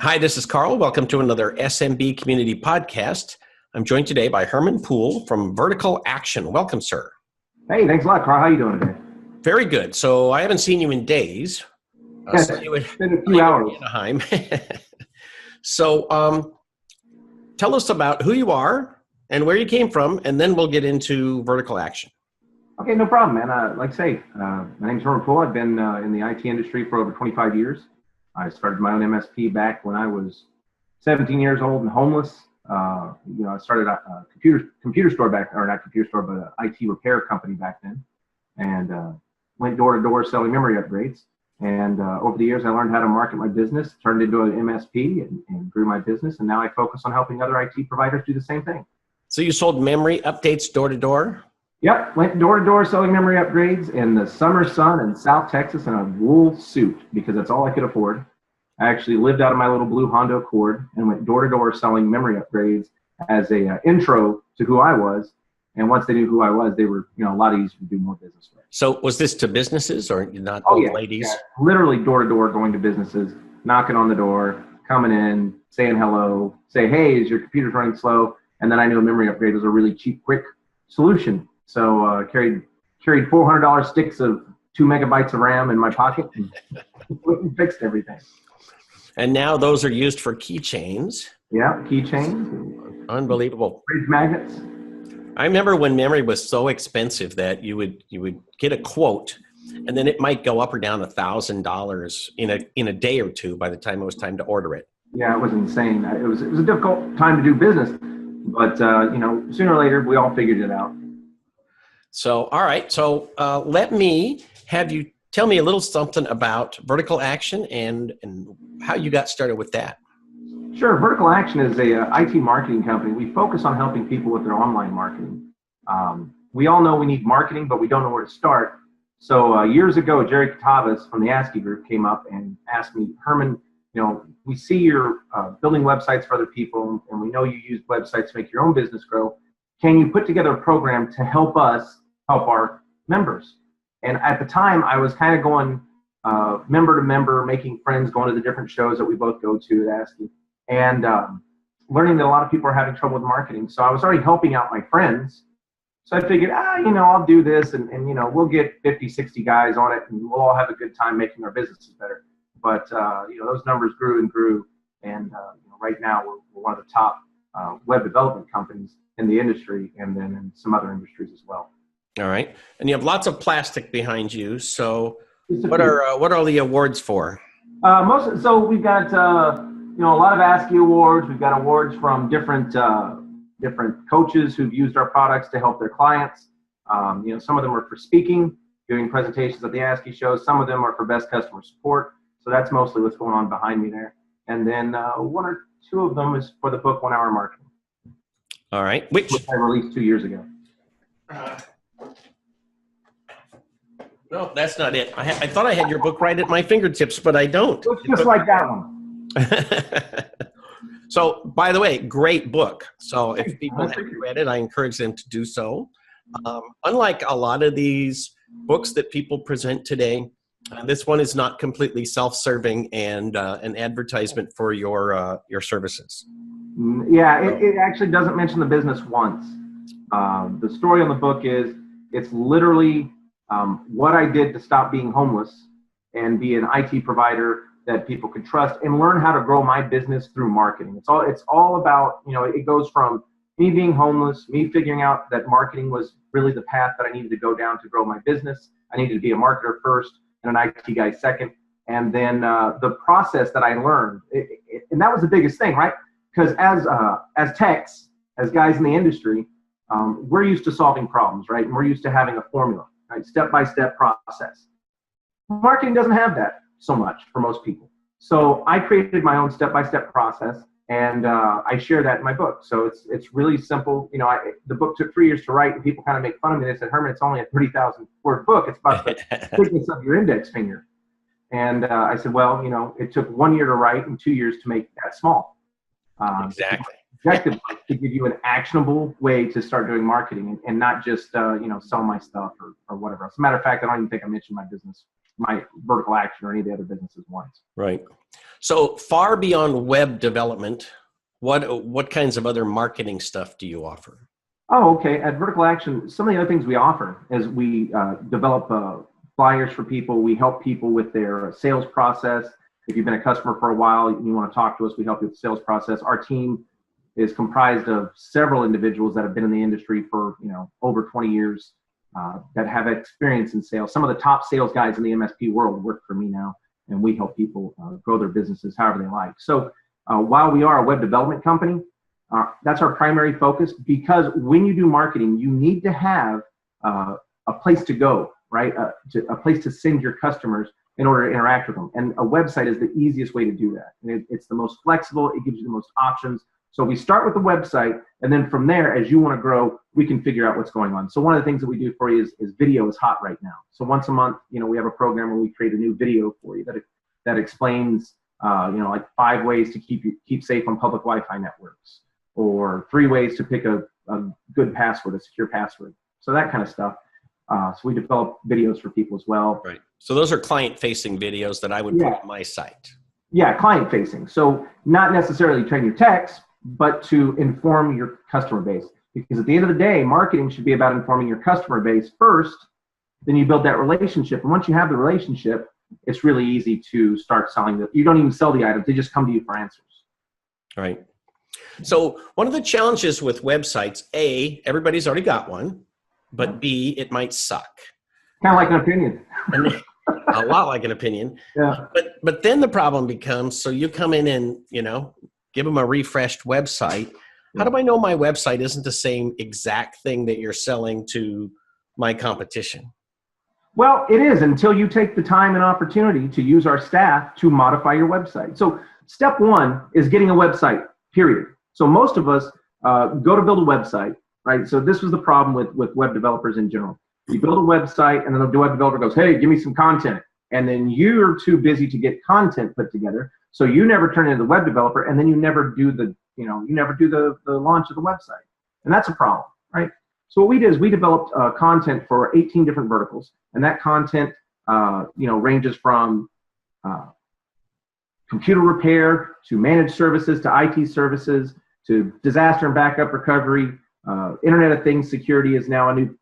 Hi, this is Carl. Welcome to another SMB Community Podcast. I'm joined today by Herman Pool from Vertical Axion. Welcome, sir. Hey, thanks a lot, Carl. How you doing today? Very good. So I haven't seen you in days. Yes, it's been a few hours. Anaheim. So tell us about who you are and where you came from, and then we'll get into Vertical Axion. Okay, no problem, man. Like I say, my name's Herman Pool. I've been in the IT industry for over 25 years. I started my own MSP back when I was 17 years old and homeless. I started a computer store back, or not computer store, but an IT repair company back then, and went door to door selling memory upgrades. And over the years, I learned how to market my business, turned into an MSP, and grew my business. And now I focus on helping other IT providers do the same thing. So you sold memory updates door to door? Yep, went door to door selling memory upgrades in the summer sun in South Texas in a wool suit because that's all I could afford. I actually lived out of my little blue Honda Accord and went door to door selling memory upgrades as a intro to who I was. And once they knew who I was, they were a lot easier to do more business with. So was this to businesses or not old ladies? Yeah, literally door to door going to businesses, knocking on the door, coming in, saying hello, say, hey, is your computer's running slow? And then I knew a memory upgrade was a really cheap, quick solution. So carried $400 sticks of 2 megabytes of RAM in my pocket and fixed everything. And now those are used for keychains. Yeah, keychains. Unbelievable. Fridge magnets. I remember when memory was so expensive that you would get a quote, and then it might go up or down $1,000 in a day or two by the time it was time to order it. Yeah, it was insane. It was a difficult time to do business, but sooner or later we all figured it out. So, all right. So let me have you tell me a little something about Vertical Axion and how you got started with that. Sure. Vertical Axion is a IT marketing company. We focus on helping people with their online marketing. We all know we need marketing, but we don't know where to start. So years ago, Jerry Catavas from the ASCII group came up and asked me, Herman, we see you're building websites for other people, and we know you use websites to make your own business grow. Can you put together a program to help us help our members? And at the time, I was kind of going member to member, making friends, going to the different shows that we both go to at ASCII, and learning that a lot of people are having trouble with marketing. So I was already helping out my friends. So I figured, I'll do this, and we'll get 50, 60 guys on it, and we'll all have a good time making our businesses better. But, those numbers grew and grew, and right now we're one of the top web development companies in the industry, and then in some other industries as well. All right. And you have lots of plastic behind you. So what are the awards for? So we've got, a lot of ASCII Awards. We've got awards from different coaches who've used our products to help their clients. Some of them are for speaking, doing presentations at the ASCII shows. Some of them are for best customer support. So that's mostly what's going on behind me there. And then one or two of them is for the book 1 Hour Marketing. All right. Which I released 2 years ago. No, that's not it. I thought I had your book right at my fingertips, but I don't. Looks just like that one. So, by the way, great book. So if people haven't read it, I encourage them to do so. Unlike a lot of these books that people present today, this one is not completely self-serving and an advertisement for your services. Yeah, it actually doesn't mention the business once. The story on the book is it's literally what I did to stop being homeless and be an IT provider that people could trust and learn how to grow my business through marketing. It's all about, it goes from me being homeless, me figuring out that marketing was really the path that I needed to go down to grow my business. I needed to be a marketer first and an IT guy second. And then the process that I learned, and that was the biggest thing, right? Because as techs, as guys in the industry, we're used to solving problems, right? And we're used to having a formula, right? Step-by-step process. Marketing doesn't have that so much for most people. So I created my own step-by-step process, and I share that in my book. So it's really simple. The book took 3 years to write, and people kind of make fun of me. They said, Herman, it's only a 30,000 word book. It's about the thickness of your index finger. And I said, well, it took 1 year to write and 2 years to make that small. Exactly. Objective to give you an actionable way to start doing marketing and not just, sell my stuff or whatever. As a matter of fact, I don't even think I mentioned my business my Vertical Axion or any of the other businesses want. Right. So far beyond web development, what kinds of other marketing stuff do you offer? Oh, okay. At Vertical Axion, some of the other things we offer is we develop flyers for people. We help people with their sales process. If you've been a customer for a while, you want to talk to us, we help you with the sales process. Our team is comprised of several individuals that have been in the industry for over 20 years that have experience in sales. Some of the top sales guys in the MSP world work for me now, and we help people grow their businesses however they like. So while we are a web development company, that's our primary focus, because when you do marketing, you need to have a place to go, right? A place to send your customers in order to interact with them. And a website is the easiest way to do that. And it's the most flexible. It gives you the most options. So we start with the website, and then from there, as you want to grow, we can figure out what's going on. So one of the things that we do for you is video is hot right now. So once a month, we have a program where we create a new video for you that explains, like 5 ways to keep safe on public Wi-Fi networks, or 3 ways to pick a good password, a secure password. So that kind of stuff. So we develop videos for people as well. Right. So those are client-facing videos that I would put on my site. Yeah, client-facing. So not necessarily train your techs, but to inform your customer base. Because at the end of the day, marketing should be about informing your customer base first, then you build that relationship. And once you have the relationship, it's really easy to start selling. You don't even sell the items, they just come to you for answers. Right. So one of the challenges with websites, A, everybody's already got one, but B, it might suck. Kind of like an opinion. A lot like an opinion. Yeah. But then the problem becomes, so you come in and, give them a refreshed website. How do I know my website isn't the same exact thing that you're selling to my competition? Well, it is, until you take the time and opportunity to use our staff to modify your website. So step 1 is getting a website, period. So most of us go to build a website, right? So this was the problem with web developers in general. You build a website, and then the web developer goes, hey, give me some content. And then you're too busy to get content put together. So you never turn into the web developer, and then you never do the launch of the website. And that's a problem, right? So what we did is we developed content for 18 different verticals. And that content, ranges from computer repair to managed services to IT services to disaster and backup recovery. Internet of Things security is now a new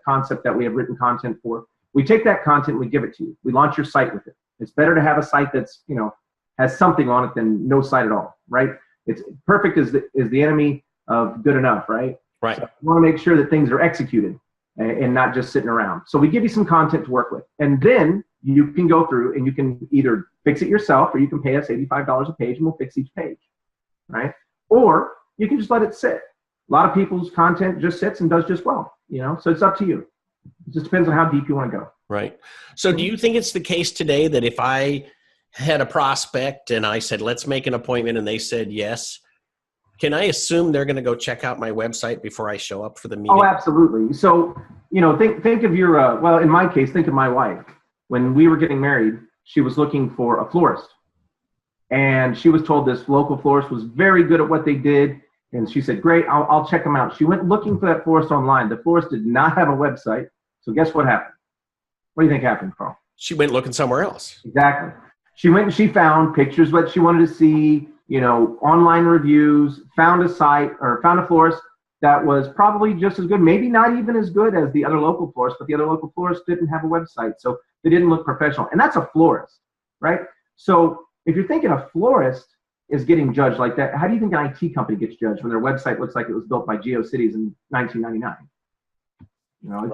concept that we have written content for. We take that content, we give it to you. We launch your site with it. It's better to have a site that's, has something on it than no site at all, right? It's perfect is the enemy of good enough, right? Right. So we want to make sure that things are executed and not just sitting around. So we give you some content to work with. And then you can go through and you can either fix it yourself, or you can pay us $85 a page and we'll fix each page, right? Or you can just let it sit. A lot of people's content just sits and does just well, so it's up to you. It just depends on how deep you want to go. Right. So do you think it's the case today that if I had a prospect and I said, let's make an appointment, and they said yes, can I assume they're going to go check out my website before I show up for the meeting? Oh, absolutely. So, think of your, well, in my case, think of my wife. When we were getting married, she was looking for a florist. And she was told this local florist was very good at what they did. And she said, great, I'll check them out. She went looking for that florist online. The florist did not have a website. So guess what happened? What do you think happened, Carl? She went looking somewhere else. Exactly. She went and she found pictures, what she wanted to see, online reviews, found a site or found a florist that was probably just as good, maybe not even as good as the other local florist, but the other local florist didn't have a website. So they didn't look professional. And that's a florist, right? So if you're thinking a florist is getting judged like that, how do you think an IT company gets judged when their website looks like it was built by GeoCities in 1999?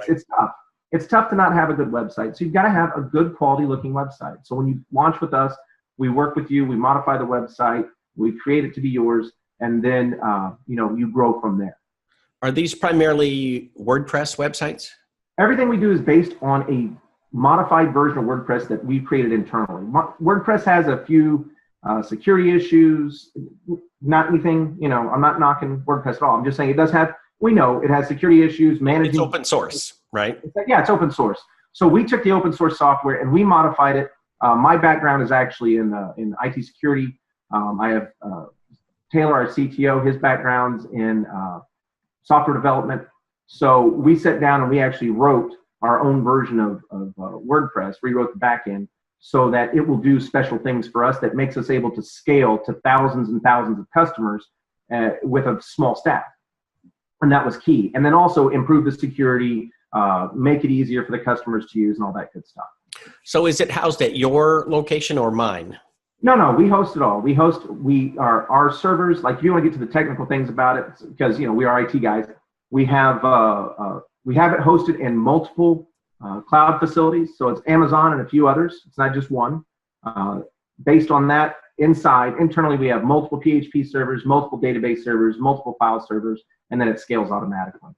It's tough. It's tough to not have a good website. So you've got to have a good quality looking website. So when you launch with us, we work with you, we modify the website, we create it to be yours, and then you grow from there. Are these primarily WordPress websites? Everything we do is based on a modified version of WordPress that we created internally. WordPress has a few security issues, not anything, I'm not knocking WordPress at all. I'm just saying it does have, we know it has security issues, managing. It's open source, right? It's open source. So we took the open source software and we modified it. My background is actually in IT security. I have Taylor, our CTO, his background's in software development. So we sat down and we actually wrote our own version of WordPress, rewrote the backend so that it will do special things for us that makes us able to scale to thousands and thousands of customers with a small staff. And that was key. And then also improve the security, make it easier for the customers to use and all that good stuff. So is it housed at your location or mine? No, we host it all. Our servers, like if you want to get to the technical things about it, because we are IT guys, we have it hosted in multiple cloud facilities. So it's Amazon and a few others. It's not just one. Based on that, internally, we have multiple PHP servers, multiple database servers, multiple file servers, and then it scales automatically.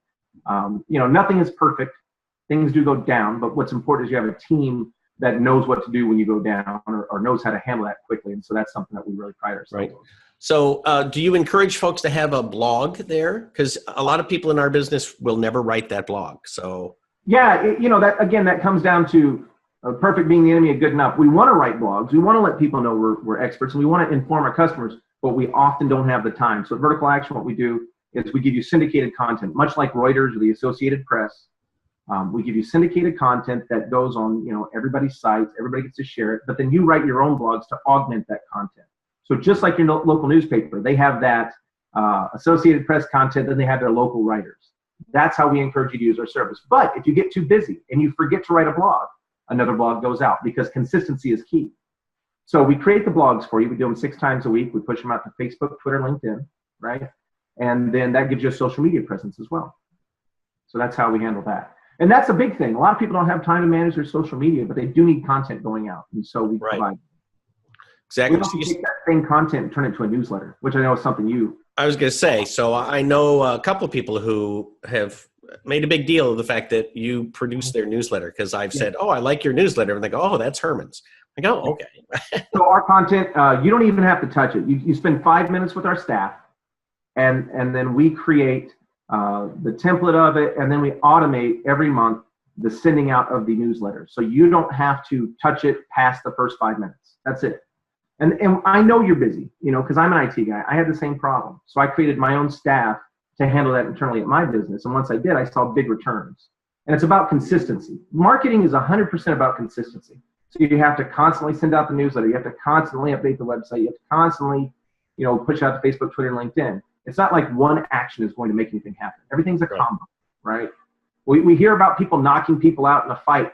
Nothing is perfect. Things do go down, but what's important is you have a team that knows what to do when you go down or knows how to handle that quickly. And so that's something that we really pride ourselves on. Right. So do you encourage folks to have a blog there? Because a lot of people in our business will never write that blog. So yeah, that comes down to perfect being the enemy of good enough. We want to write blogs. We want to let people know we're experts, and we want to inform our customers, but we often don't have the time. So at Vertical Axion, what we do is we give you syndicated content, much like Reuters or the Associated Press. We give you syndicated content that goes on, everybody's sites. Everybody gets to share it, but then you write your own blogs to augment that content. So just like your local newspaper, they have that Associated Press content, then they have their local writers. That's how we encourage you to use our service. But if you get too busy and you forget to write a blog, another blog goes out, because consistency is key. So we create the blogs for you. We do them 6 times a week. We push them out to Facebook, Twitter, LinkedIn, right? And then that gives you a social media presence as well. So that's how we handle that. And that's a big thing. A lot of people don't have time to manage their social media, but they do need content going out. And so we provide. Exactly. We also take that same content and turn it into a newsletter, which I know is something I was going to say, so I know a couple of people who have made a big deal of the fact that you produce their newsletter, because I've said, oh, I like your newsletter. And they go, oh, that's Herman's. I go, oh, okay. So our content, you don't even have to touch it. You spend 5 minutes with our staff, and then we create the template of it, and then we automate every month the sending out of the newsletter. So you don't have to touch it past the first 5 minutes. That's it. And I know you're busy, because I'm an IT guy. I had the same problem. So I created my own staff to handle that internally at my business. And once I did, I saw big returns. And it's about consistency. Marketing is 100% about consistency. So you have to constantly send out the newsletter. You have to constantly update the website. You have to constantly, push out to Facebook, Twitter, and LinkedIn. It's not like one action is going to make anything happen. Everything's a combo, right? We hear about people knocking people out in a fight,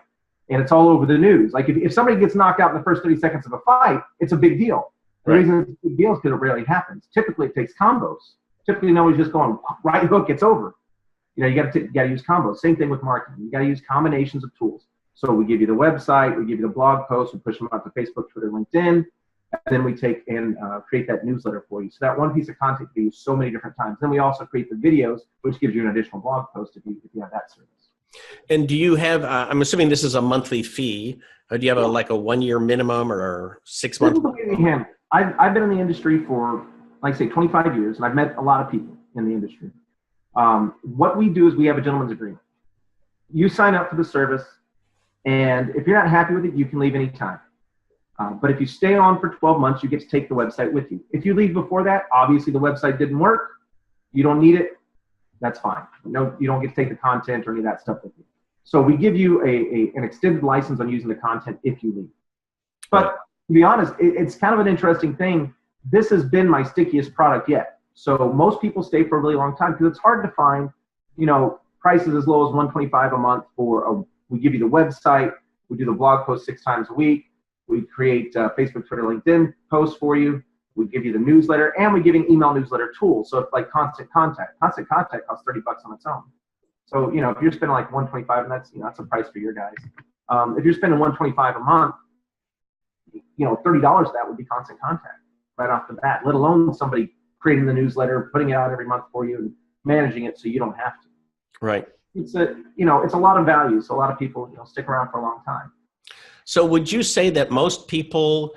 and it's all over the news. Like if somebody gets knocked out in the first 30 seconds of a fight, it's a big deal. The reason it's a big deal is because it rarely happens. Typically, it takes combos. Typically, nobody's just going right hook, it's over. You got to use combos. Same thing with marketing. You got to use combinations of tools. So we give you the website, we give you the blog posts, we push them out to Facebook, Twitter, LinkedIn, and then we take and create that newsletter for you. So that one piece of content can be used so many different times. Then we also create the videos, which gives you an additional blog post if you have that service. And do you have, I'm assuming this is a monthly fee. Do you have a 1-year minimum or 6 months? I've been in the industry for, 25 years, and I've met a lot of people in the industry. What we do is we have a gentleman's agreement. You sign up for the service, and if you're not happy with it, you can leave anytime. But if you stay on for 12 months, you get to take the website with you. If you leave before that, obviously the website didn't work. You don't need it. That's fine. No, you don't get to take the content or any of that stuff with you. So we give you an extended license on using the content if you leave. But to be honest, it's kind of an interesting thing. This has been my stickiest product yet. So most people stay for a really long time because it's hard to find, prices as low as $125 a month we give you the website, we do the blog post 6 times a week, we create Facebook, Twitter, LinkedIn posts for you, we give you the newsletter, and we give you an email newsletter tool. So it's like Constant Contact costs $30 on its own. So, if you're spending $125, and that's a price for your guys. If you're spending $125 a month, $30 of that would be Constant Contact right off the bat, let alone somebody creating the newsletter, putting it out every month for you, and managing it so you don't have to. Right. It's a lot of value. So a lot of people, stick around for a long time. So would you say that most people,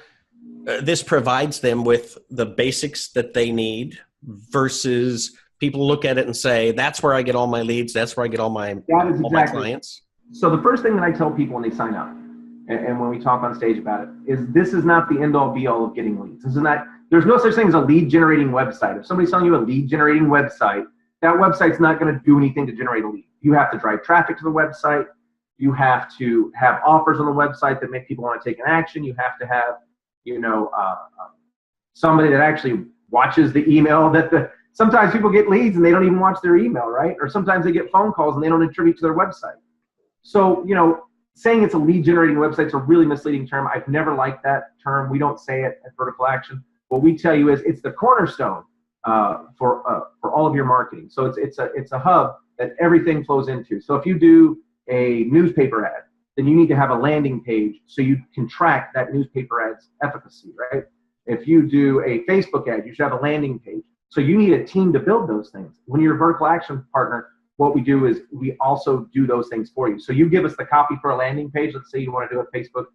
this provides them with the basics that they need versus people look at it and say, that's where I get all my leads. That's where I get all my clients. So the first thing that I tell people when they sign up and when we talk on stage about it is this is not the end all be all of getting leads. There's no such thing as a lead generating website. If somebody's selling you a lead generating website, that website's not going to do anything to generate a lead. You have to drive traffic to the website. You have to have offers on the website that make people want to take an action. You have to have, somebody that actually watches the email. Sometimes people get leads and they don't even watch their email, right? Or sometimes they get phone calls and they don't attribute to their website. So, saying it's a lead generating website is a really misleading term. I've never liked that term. We don't say it at Vertical Axion. What we tell you is it's the cornerstone for all of your marketing. So it's a hub that everything flows into. So if you do a newspaper ad, then you need to have a landing page so you can track that newspaper ad's efficacy, right? If you do a Facebook ad, you should have a landing page. So you need a team to build those things. When you're a Vertical Axion partner, what we do is we also do those things for you. So you give us the copy for a landing page. Let's say you want to do a Facebook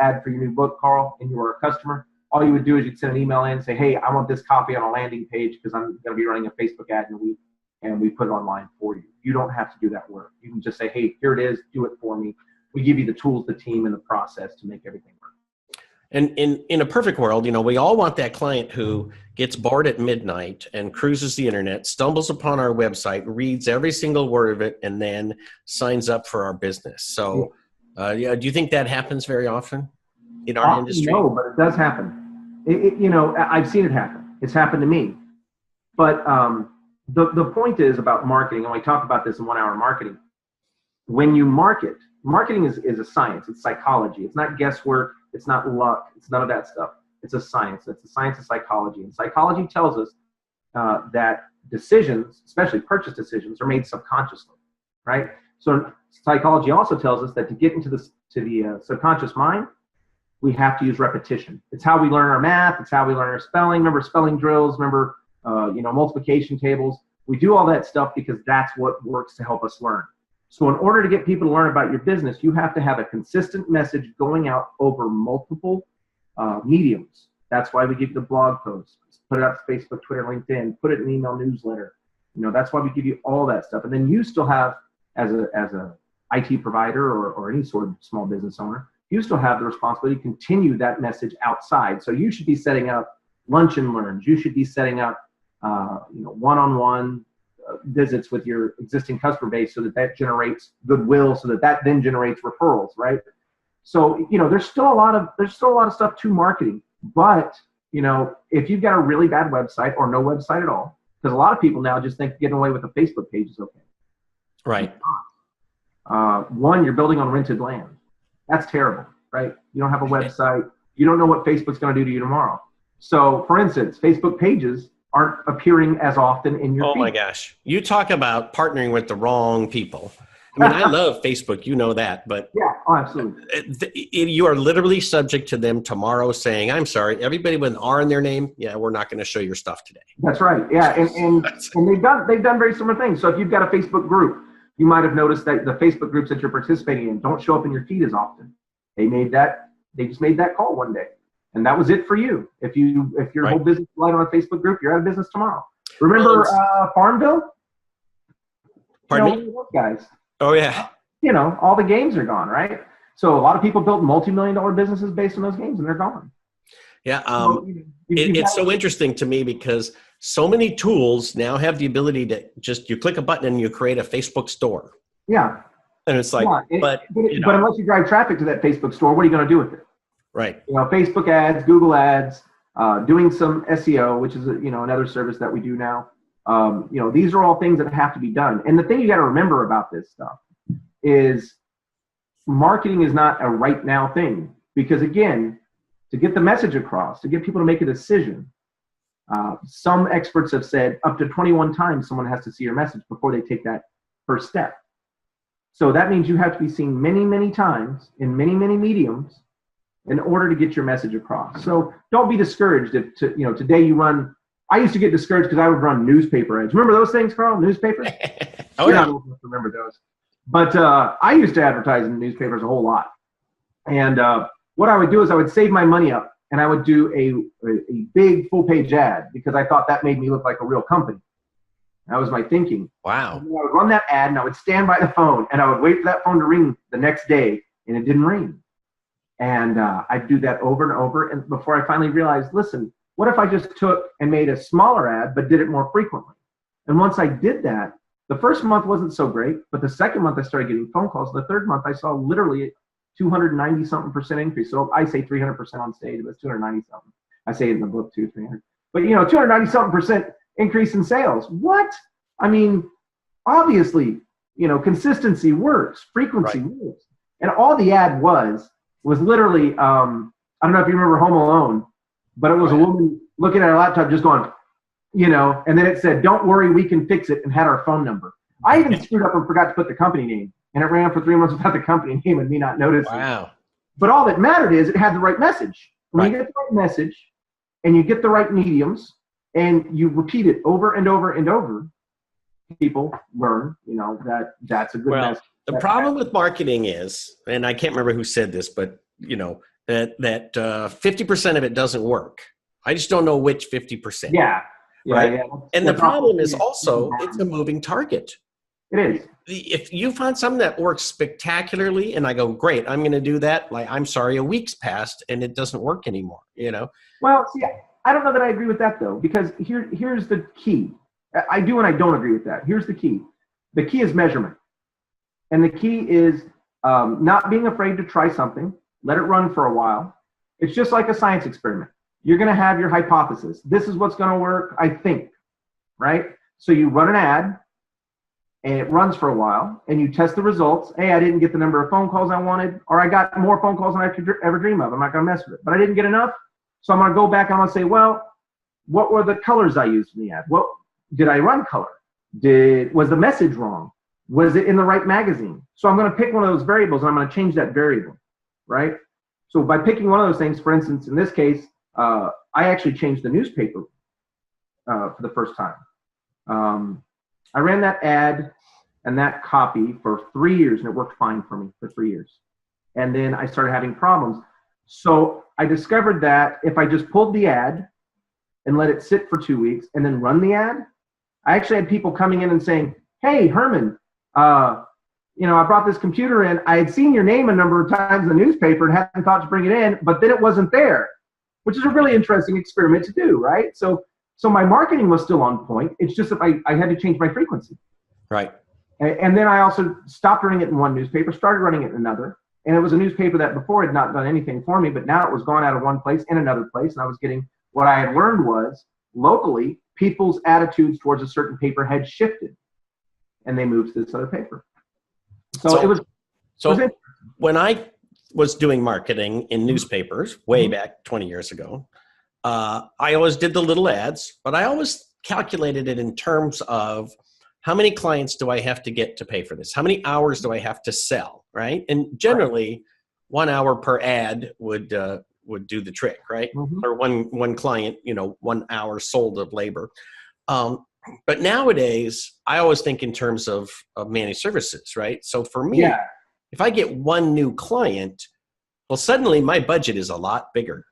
ad for your new book, Carl, and you were a customer. All you would do is you'd send an email in and say, hey, I want this copy on a landing page because I'm going to be running a Facebook ad in a week, and we put it online for you. You don't have to do that work. You can just say, hey, here it is, do it for me. We give you the tools, the team, and the process to make everything work. And in a perfect world, we all want that client who gets bored at midnight and cruises the internet, stumbles upon our website, reads every single word of it, and then signs up for our business. So do you think that happens very often in our industry? No, but it does happen. I've seen it happen. It's happened to me. But the point is about marketing, and we talk about this in 1 Hour Marketing. When you marketing is a science. It's psychology. It's not guesswork. It's not luck. It's none of that stuff. It's a science. It's a science of psychology. And psychology tells us that decisions, especially purchase decisions, are made subconsciously, right? So psychology also tells us that to get into the subconscious mind, we have to use repetition. It's how we learn our math. It's how we learn our spelling. Remember spelling drills. Remember multiplication tables. We do all that stuff because that's what works to help us learn. So in order to get people to learn about your business, you have to have a consistent message going out over multiple mediums. That's why we give you the blog posts, put it out to Facebook, Twitter, LinkedIn, put it in an email newsletter. That's why we give you all that stuff. And then you still have, as a IT provider or any sort of small business owner, you still have the responsibility to continue that message outside. So you should be setting up lunch and learns. You should be setting up, one-on-one visits with your existing customer base so that generates goodwill, so that then generates referrals, right? So, there's still a lot of stuff to marketing, but, if you've got a really bad website or no website at all, because a lot of people now just think getting away with a Facebook page is okay. Right. One, you're building on rented land. That's terrible, right? You don't have a website. You don't know what Facebook's going to do to you tomorrow. So, for instance, Facebook pages aren't appearing as often in your feed. My gosh. You talk about partnering with the wrong people. I mean, I love Facebook, that, but yeah, absolutely. You are literally subject to them tomorrow saying, I'm sorry, everybody with an R in their name, we're not going to show your stuff today. That's right. Yeah, and they've done very similar things. So if you've got a Facebook group, you might have noticed that the Facebook groups that you're participating in don't show up in your feed as often. They just made that call one day. And that was it for you. If your whole business relied on a Facebook group, you're out of business tomorrow. Remember Farmville? Pardon me? Guys. Oh, yeah. All the games are gone, right? So a lot of people built multi-million-dollar businesses based on those games, and they're gone. Yeah. It's so interesting to me because so many tools now have the ability to you click a button and you create a Facebook store. Yeah. And it's like, but unless you drive traffic to that Facebook store, what are you going to do with it? Right. Facebook ads, Google ads, doing some SEO, which is another service that we do now. These are all things that have to be done. And the thing you got to remember about this stuff is marketing is not a right now thing, because again, to get the message across, to get people to make a decision, some experts have said up to 21 times someone has to see your message before they take that first step. So that means you have to be seen many, many times in many, many mediums in order to get your message across. So don't be discouraged if today you run. I used to get discouraged because I would run newspaper ads. Remember those things, Carl? Newspapers? Oh, yeah. I don't remember those. But I used to advertise in newspapers a whole lot. And what I would do is I would save my money up and I would do a big full-page ad because I thought that made me look like a real company. That was my thinking. Wow. And I would run that ad and I would stand by the phone and I would wait for that phone to ring the next day, and it didn't ring. And I'd do that over and over, and before I finally realized, listen, what if I just took and made a smaller ad but did it more frequently? And once I did that, The first month wasn't so great, but the second month I started getting phone calls. The third month I saw literally 290 something% increase. So I say 300% on stage, but it's 290 something. I say it in the book too, 300. But 290 something% increase in sales. What? I mean, obviously, consistency works, frequency works. And all the ad was literally, I don't know if you remember Home Alone, but it was a woman looking at her laptop just going, and then it said, "Don't worry, we can fix it," and had our phone number. I even screwed up and forgot to put the company name, and it ran for 3 months without the company name and me not noticing. Wow. But all that mattered is it had the right message. When you get the right message and you get the right mediums and you repeat it over and over and over, people learn, that's a good message. The problem with marketing is, and I can't remember who said this, but that 50% of it doesn't work. I just don't know which 50%. Yeah. Right. Yeah. And the problem is also it's a moving target. It is. If you find something that works spectacularly and I go, great, I'm going to do that. Like, I'm sorry, a week's passed and it doesn't work anymore, Well, see, I don't know that I agree with that though, because here's the key. I do and I don't agree with that. Here's the key. The key is measurement. And the key is not being afraid to try something, let it run for a while. It's just like a science experiment. You're going to have your hypothesis. This is what's going to work, I think, right? So you run an ad, and it runs for a while, and you test the results. Hey, I didn't get the number of phone calls I wanted, or I got more phone calls than I could ever dream of. I'm not going to mess with it. But I didn't get enough, so I'm going to go back and I'm going to say, well, what were the colors I used in the ad? What did I run color? Was the message wrong? Was it in the right magazine? So I'm going to pick one of those variables, and I'm going to change that variable, right? So by picking one of those things, for instance, in this case, I actually changed the newspaper for the first time. I ran that ad and that copy for 3 years, and it worked fine for me for 3 years. And then I started having problems. So I discovered that if I just pulled the ad and let it sit for 2 weeks and then run the ad, I actually had people coming in and saying, "Hey, Herman, I brought this computer in. I had seen your name a number of times in the newspaper and hadn't thought to bring it in, but then it wasn't there," which is a really interesting experiment to do, right? So my marketing was still on point. It's just that I had to change my frequency. Right. And then I also stopped running it in one newspaper, started running it in another. And it was a newspaper that before had not done anything for me, but now it was gone out of one place in another place. And I was getting, what I had learned was locally, people's attitudes towards a certain paper had shifted. And they moved to this other paper. So it was when I was doing marketing in newspapers way back 20 years ago, I always did the little ads, but I always calculated it in terms of how many clients do I have to get to pay for this? How many hours do I have to sell, right? And generally, 1 hour per ad would do the trick, right? Or one client, 1 hour sold of labor. But nowadays, I always think in terms of managed services, right? So for me, if I get one new client, well, suddenly my budget is a lot bigger,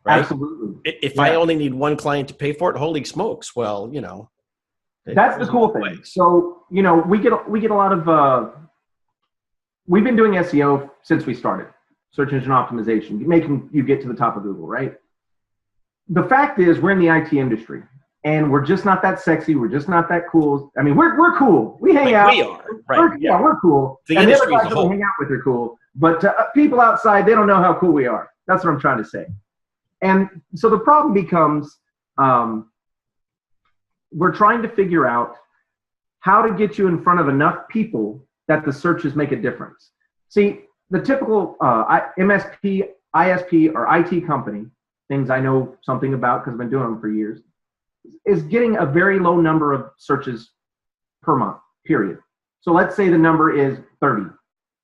right? Absolutely. If I only need one client to pay for it, holy smokes, well, that's the cool thing. So, we get a lot of, we've been doing SEO since we started, search engine optimization, making you get to the top of Google, right? The fact is we're in the IT industry and we're just not that sexy. We're just not that cool. I mean, we're cool. We hang out. We are, right? We're cool. The and industry the as a other guys whole. we hang out with are cool. But people outside, they don't know how cool we are. That's what I'm trying to say. And so the problem becomes, we're trying to figure out how to get you in front of enough people that the searches make a difference. See, the typical MSP, ISP, or IT company, things I know something about because I've been doing them for years, is getting a very low number of searches per month, period. So let's say the number is 30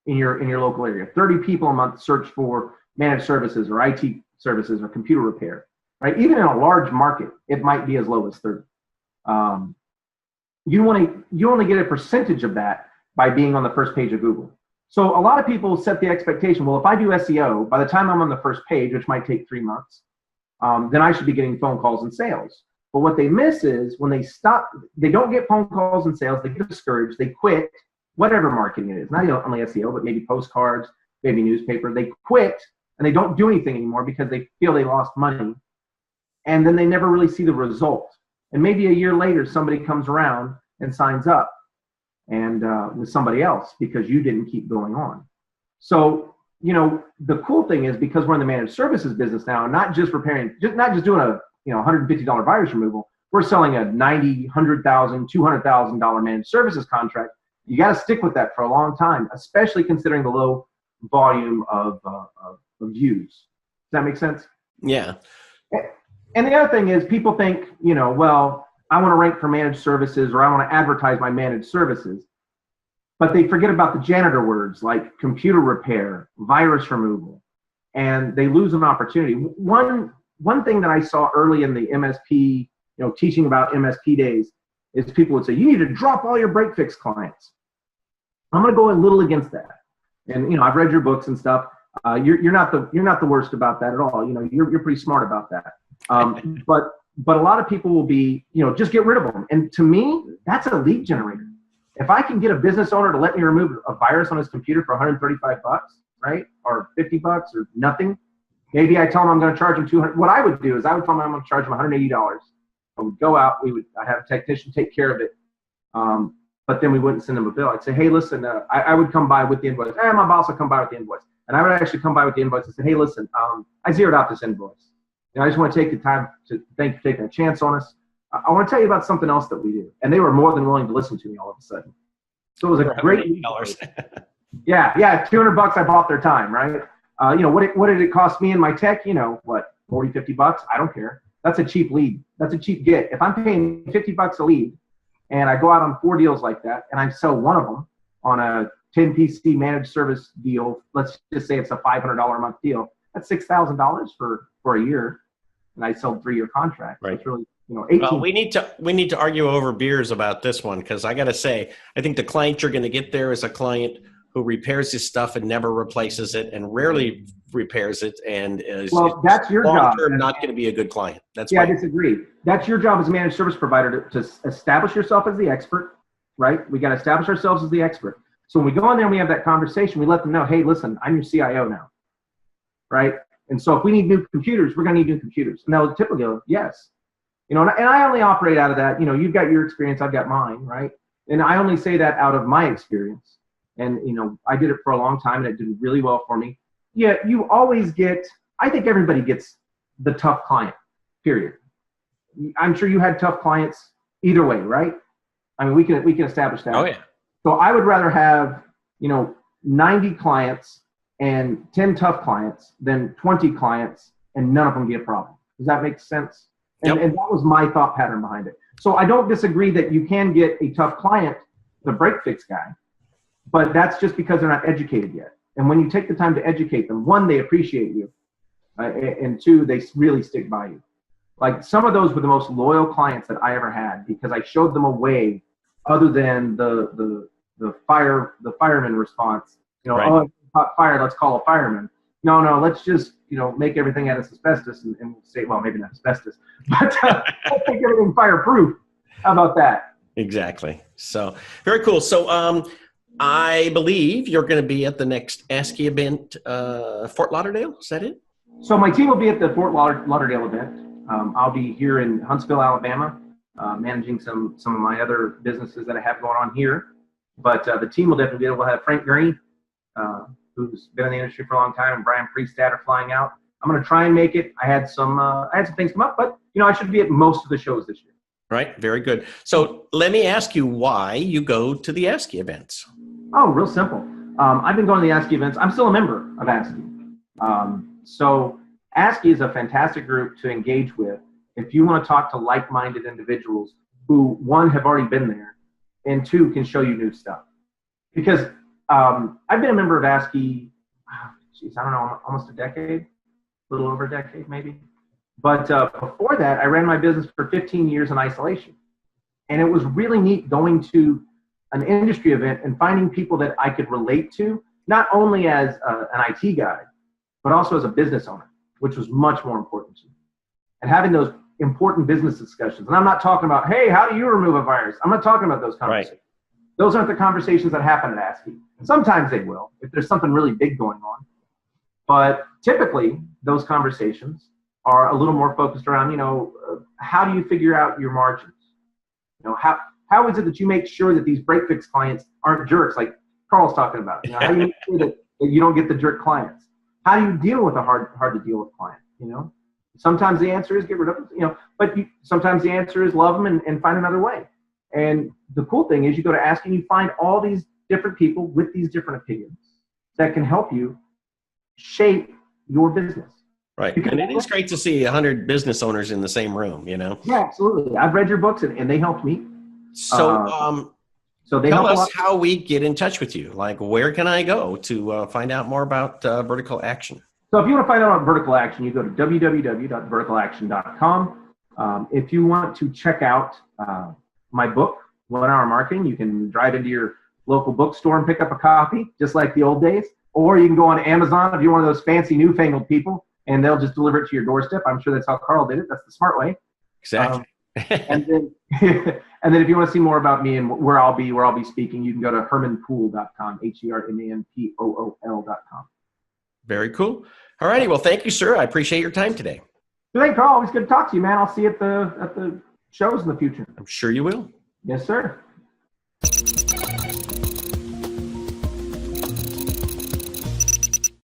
in your local area. 30 people a month search for managed services or IT services or computer repair, right? Even in a large market, it might be as low as 30. You only get a percentage of that by being on the first page of Google. So a lot of people set the expectation, well, if I do SEO, by the time I'm on the first page, which might take 3 months, then I should be getting phone calls and sales. But what they miss is when they stop, they don't get phone calls and sales, they get discouraged, they quit, whatever marketing it is, not only SEO, but maybe postcards, maybe newspaper, they quit and they don't do anything anymore because they feel they lost money. And then they never really see the result. And maybe a year later, somebody comes around and signs up. and with somebody else because you didn't keep going on. So, you know, the cool thing is because we're in the managed services business now, not just repairing, not just doing a $150 virus removal, we're selling a $90,000, $100,000, $200,000 managed services contract. You got to stick with that for a long time, especially considering the low volume of views. Does that make sense? Yeah. And the other thing is people think, well, I want to rank for managed services or I want to advertise my managed services, but they forget about the janitor words like computer repair, virus removal, and they lose an opportunity. One thing that I saw early in the MSP, teaching about MSP days is people would say, you need to drop all your break fix clients. I'm going to go a little against that. And, I've read your books and stuff. You're not the worst about that at all. You're pretty smart about that. But a lot of people will be, just get rid of them. And to me, that's a lead generator. If I can get a business owner to let me remove a virus on his computer for $135, right? Or $50 or nothing. Maybe I tell him I'm going to charge him $200. What I would do is I would tell him I'm going to charge him $180. I would go out. I'd have a technician take care of it. But then we wouldn't send him a bill. I'd say, hey, listen, I would come by with the invoice. My boss will come by with the invoice. And I would actually come by with the invoice and say, hey, listen, I zeroed out this invoice. I just want to take the time to thank you for taking a chance on us. I want to tell you about something else that we do. And they were more than willing to listen to me all of a sudden. So it was a great $8. Yeah, $200 I bought their time, right? What did it cost me in my tech? What, 40, $50? I don't care. That's a cheap lead. That's a cheap get. If I'm paying $50 a lead and I go out on 4 deals like that and I sell one of them on a 10 PC managed service deal, let's just say it's a $500 a month deal, that's $6,000 for a year. And I sold 3-year contract. Right. So it's really, 18. Well, we need to argue over beers about this one because I got to say, I think the client you're going to get there is a client who repairs his stuff and never replaces it and rarely repairs it and is that's your job. Not going to be a good client. I disagree. That's your job as a managed service provider to establish yourself as the expert, right? We got to establish ourselves as the expert. So when we go in there and we have that conversation, we let them know, hey, listen, I'm your CIO now, right? And so if we need new computers, we're going to need new computers. And they'll typically go, yes. And I only operate out of that. You've got your experience, I've got mine, right? And I only say that out of my experience. And, I did it for a long time and it did really well for me. Yeah, you always I think everybody gets the tough client, period. I'm sure you had tough clients either way, right? I mean, we can establish that. Oh, yeah. So I would rather have, 90 clients and 10 tough clients than 20 clients and none of them be a problem. Does that make sense? And, and that was my thought pattern behind it. So I don't disagree that you can get a tough client, the break fix guy, but that's just because they're not educated yet. And when you take the time to educate them, 1, they appreciate you, and 2, they really stick by you. Like some of those were the most loyal clients that I ever had because I showed them a way other than the fireman response. Right. Oh, caught fire, let's call a fireman. No, let's just make everything out of asbestos and say, well, maybe not asbestos, but let's make everything fireproof. How about that? Exactly. So very cool. So I believe you're going to be at the next ASCII event, Fort Lauderdale. Is that it? So my team will be at the Fort Lauderdale event. I'll be here in Huntsville, Alabama, managing some of my other businesses that I have going on here. But the team will definitely be able to have Frank Gurney, who's been in the industry for a long time, and Brian Priestad are flying out. I'm going to try and make it. I had some things come up, but I should be at most of the shows this year. Right. Very good. So let me ask you why you go to the ASCII events. Oh, real simple. I've been going to the ASCII events. I'm still a member of ASCII. So ASCII is a fantastic group to engage with if you want to talk to like-minded individuals who, 1, have already been there, and 2, can show you new stuff. Because I've been a member of ASCII, I don't know, almost a decade, a little over a decade maybe. But before that, I ran my business for 15 years in isolation. And it was really neat going to an industry event and finding people that I could relate to, not only as an IT guy, but also as a business owner, which was much more important to me. And having those important business discussions. And I'm not talking about, hey, how do you remove a virus? I'm not talking about those conversations. Right. Those aren't the conversations that happen at ASCII. Sometimes they will, if there's something really big going on. But typically, those conversations are a little more focused around, how do you figure out your margins? How is it that you make sure that these break fix clients aren't jerks like Carl's talking about? You know, how do you make sure that you don't get the jerk clients? How do you deal with a hard to deal with client? You know, sometimes the answer is get rid of them, you know, but sometimes the answer is love them and find another way. And the cool thing is you go to ASCII and you find all these different people with these different opinions that can help you shape your business. Right. And it is great to see 100 business owners in the same room, you know? Yeah, absolutely. I've read your books and they helped me. So, so they tell help us how we get in touch with you. Like, where can I go to find out more about Vertical Axion? So if you want to find out about Vertical Axion, you go to www.verticalaxion.com. If you want to check out my book, 1 Hour Marketing, you can drive into your local bookstore and pick up a copy, just like the old days. Or you can go on Amazon if you're one of those fancy newfangled people, and they'll just deliver it to your doorstep. I'm sure that's how Carl did it. That's the smart way. Exactly. And then if you want to see more about me and where I'll be speaking, you can go to hermanpool.com, HERMANPOOL.com. Very cool. All righty. Well, thank you, sir. I appreciate your time today. Hey, Carl, always good to talk to you, man. I'll see you at the shows in the future. I'm sure you will. Yes, sir.